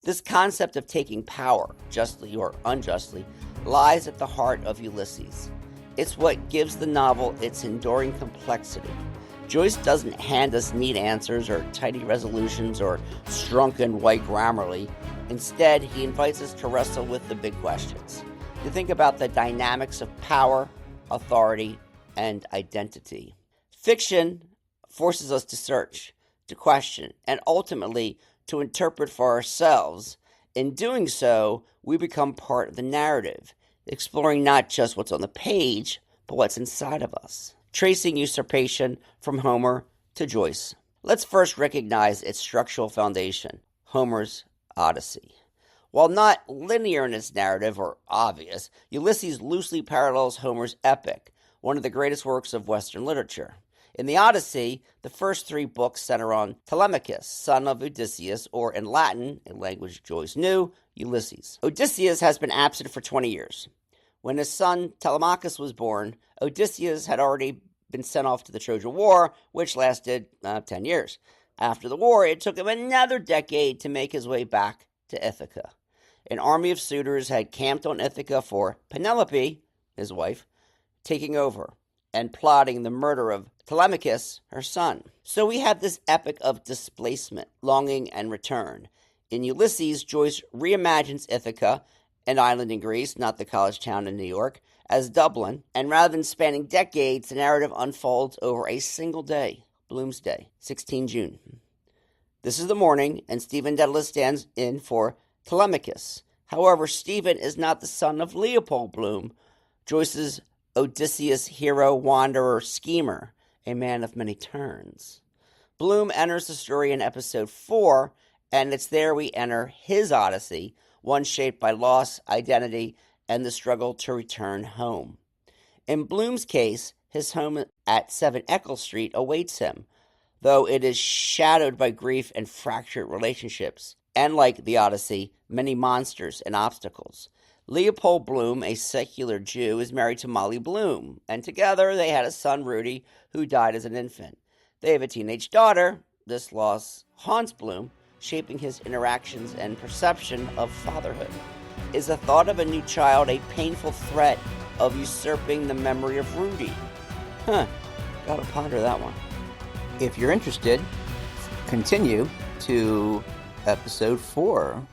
This concept of taking power, justly or unjustly, lies at the heart of Ulysses. It's what gives the novel its enduring complexity. Joyce doesn't hand us neat answers or tidy resolutions or shrunken white Grammarly. Instead, he invites us to wrestle with the big questions, to think about the dynamics of power, authority, and identity. Fiction forces us to search, to question, and ultimately to interpret for ourselves. In doing so, we become part of the narrative, exploring not just what's on the page, but what's inside of us. Tracing Usurpation from Homer to Joyce. Let's first recognize its structural foundation, Homer's Odyssey. While not linear in its narrative or obvious, Ulysses loosely parallels Homer's epic, one of the greatest works of Western literature. In the Odyssey, the first 3 books center on Telemachus, son of Odysseus, or in Latin, a language Joyce knew, Ulysses. Odysseus has been absent for 20 years. When his son Telemachus was born, Odysseus had already been sent off to the Trojan War, which lasted 10 years. After the war, it took him another decade to make his way back to Ithaca. An army of suitors had camped on Ithaca for Penelope, his wife, taking over and plotting the murder of Telemachus, her son. So we have this epic of displacement, longing, and return. In Ulysses, Joyce reimagines Ithaca, an island in Greece, not the college town in New York, as Dublin, and rather than spanning decades, the narrative unfolds over a single day, Bloom's Day, 16 June. This is the morning, and Stephen Dedalus stands in for Telemachus. However, Stephen is not the son of Leopold Bloom, Joyce's Odysseus hero, wanderer, schemer, a man of many turns. Bloom enters the story in episode 4, and it's there we enter his Odyssey, one shaped by loss, identity, and the struggle to return home. In Bloom's case, his home at 7 Eccles Street awaits him, though it is shadowed by grief and fractured relationships, and like the Odyssey, many monsters and obstacles. Leopold Bloom, a secular Jew, is married to Molly Bloom, and together they had a son, Rudy, who died as an infant. They have a teenage daughter. This loss haunts Bloom, shaping his interactions and perception of fatherhood. Is the thought of a new child a painful threat of usurping the memory of Rudy? Gotta ponder that one. If you're interested, continue to episode 4.